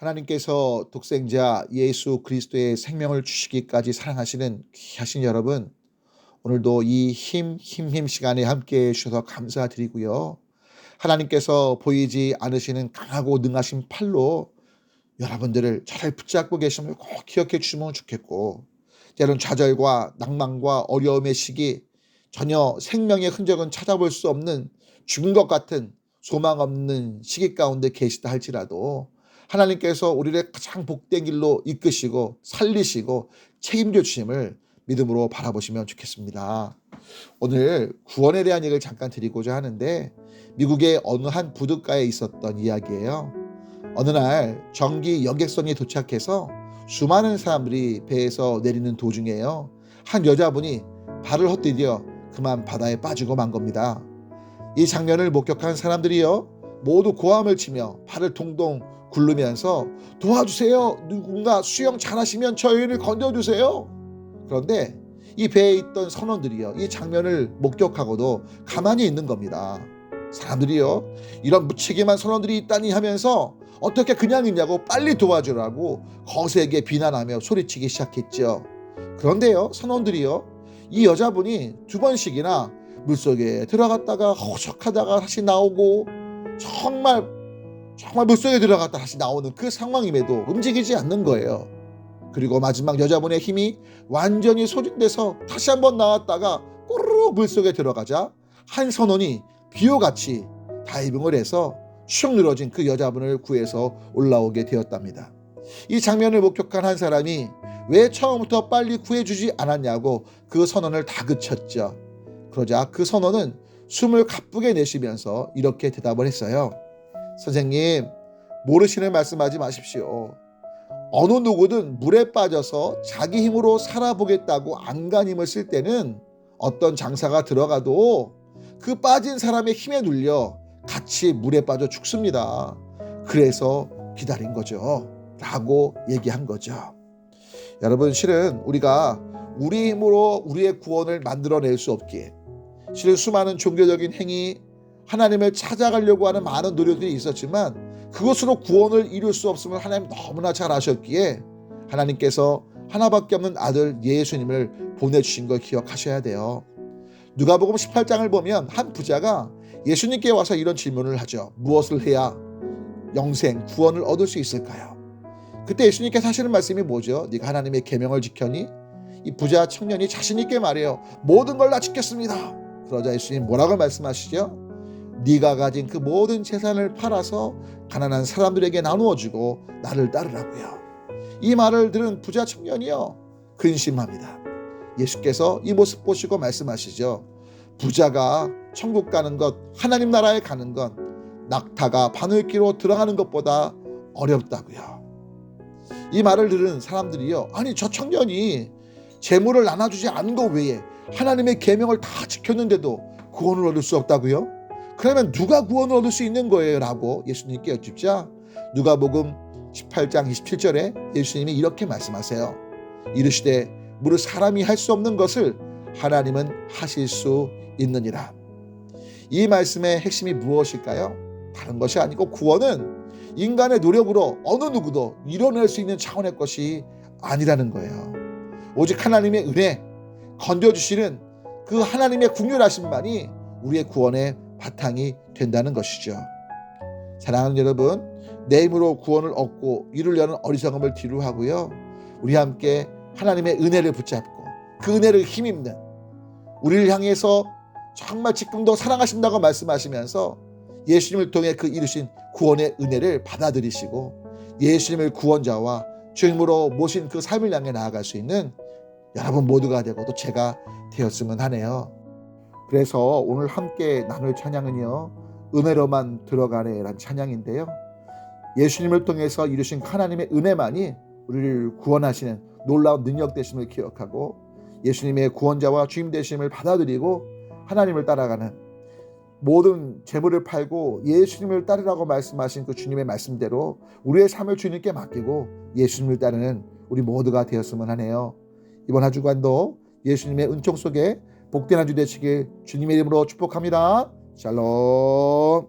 하나님께서 독생자 예수 그리스도의 생명을 주시기까지 사랑하시는 귀하신 여러분, 오늘도 이 힘 시간에 함께해 주셔서 감사드리고요. 하나님께서 보이지 않으시는 강하고 능하신 팔로 여러분들을 잘 붙잡고 계심을 꼭 기억해 주시면 좋겠고, 때론 좌절과 낭만과 어려움의 시기, 전혀 생명의 흔적은 찾아볼 수 없는 죽은 것 같은 소망 없는 시기 가운데 계시다 할지라도 하나님께서 우리를 가장 복된 길로 이끄시고 살리시고 책임져 주심을 믿음으로 바라보시면 좋겠습니다. 오늘 구원에 대한 얘기를 잠깐 드리고자 하는데, 미국의 어느 한 부둣가에 있었던 이야기예요. 어느 날 정기 여객선이 도착해서 수많은 사람들이 배에서 내리는 도중에요, 한 여자분이 발을 헛디뎌 그만 바다에 빠지고 만 겁니다. 이 장면을 목격한 사람들이요, 모두 고함을 치며 발을 동동 굴르면서 도와주세요, 누군가 수영 잘하시면 저희를 건져주세요. 그런데 이 배에 있던 선원들이요, 이 장면을 목격하고도 가만히 있는 겁니다. 사람들이요, 이런 무책임한 선원들이 있다니 하면서 어떻게 그냥 있냐고 빨리 도와주라고 거세게 비난하며 소리치기 시작했죠. 그런데요, 선원들이요, 이 여자분이 두 번씩이나 물속에 들어갔다가 호적하다가 다시 나오고, 정말 물속에 들어갔다 다시 나오는 그 상황임에도 움직이지 않는 거예요. 그리고 마지막 여자분의 힘이 완전히 소진돼서 다시 한번 나왔다가 꼬르륵 물속에 들어가자 한 선원이 비호같이 다이빙을 해서 슉 늘어진 그 여자분을 구해서 올라오게 되었답니다. 이 장면을 목격한 한 사람이 왜 처음부터 빨리 구해주지 않았냐고 그 선원을 다그쳤죠. 그러자 그 선원은 숨을 가쁘게 내쉬면서 이렇게 대답을 했어요. 선생님, 모르시는 말씀하지 마십시오. 어느 누구든 물에 빠져서 자기 힘으로 살아보겠다고 안간힘을 쓸 때는 어떤 장사가 들어가도 그 빠진 사람의 힘에 눌려 같이 물에 빠져 죽습니다. 그래서 기다린 거죠, 라고 얘기한 거죠. 여러분, 실은 우리가 우리 힘으로 우리의 구원을 만들어낼 수 없기에, 실은 수많은 종교적인 행위, 하나님을 찾아가려고 하는 많은 노력들이 있었지만 그것으로 구원을 이룰 수 없음을 하나님 너무나 잘 아셨기에 하나님께서 하나밖에 없는 아들 예수님을 보내주신 걸 기억하셔야 돼요. 누가복음 18장을 보면 한 부자가 예수님께 와서 이런 질문을 하죠. 무엇을 해야 영생, 구원을 얻을 수 있을까요? 그때 예수님께서 하시는 말씀이 뭐죠? 네가 하나님의 계명을 지켰니? 이 부자 청년이 자신 있게 말해요. 모든 걸 다 지켰습니다. 그러자 예수님 뭐라고 말씀하시죠? 네가 가진 그 모든 재산을 팔아서 가난한 사람들에게 나누어 주고 나를 따르라고요. 이 말을 들은 부자 청년이요, 근심합니다. 예수께서 이 모습 보시고 말씀하시죠. 부자가 천국 가는 것, 하나님 나라에 가는 건 낙타가 바늘기로 들어가는 것보다 어렵다고요. 이 말을 들은 사람들이요, 아니 저 청년이 재물을 나눠주지 않은 것 외에 하나님의 계명을 다 지켰는데도 구원을 얻을 수 없다고요? 그러면 누가 구원을 얻을 수 있는 거예요? 라고 예수님께 여쭙자 누가복음 18장 27절에 예수님이 이렇게 말씀하세요. 이르시되 무릇 사람이 할 수 없는 것을 하나님은 하실 수 있느니라. 이 말씀의 핵심이 무엇일까요? 다른 것이 아니고 구원은 인간의 노력으로 어느 누구도 이뤄낼 수 있는 차원의 것이 아니라는 거예요. 오직 하나님의 은혜, 건져주시는 그 하나님의 긍휼하심만이 우리의 구원의 바탕이 된다는 것이죠. 사랑하는 여러분, 내 힘으로 구원을 얻고 이루려는 어리석음을 뒤로하고요, 우리 함께 하나님의 은혜를 붙잡고 그 은혜를 힘입는, 우리를 향해서 정말 지금도 사랑하신다고 말씀하시면서 예수님을 통해 그 이루신 구원의 은혜를 받아들이시고 예수님을 구원자와 주님으로 모신 그 삶을 향해 나아갈 수 있는 여러분 모두가 되고 또 제가 되었으면 하네요. 그래서 오늘 함께 나눌 찬양은요, 은혜로만 들어가네라는 찬양인데요, 예수님을 통해서 이루신 하나님의 은혜만이 우리를 구원하시는 놀라운 능력 되심을 기억하고 예수님의 구원자와 주님 되심을 받아들이고 하나님을 따라가는, 모든 재물을 팔고 예수님을 따르라고 말씀하신 그 주님의 말씀대로 우리의 삶을 주님께 맡기고 예수님을 따르는 우리 모두가 되었으면 하네요. 이번 한 주간도 예수님의 은총 속에 복된 한 주 되시길 주님의 이름으로 축복합니다. 샬롬.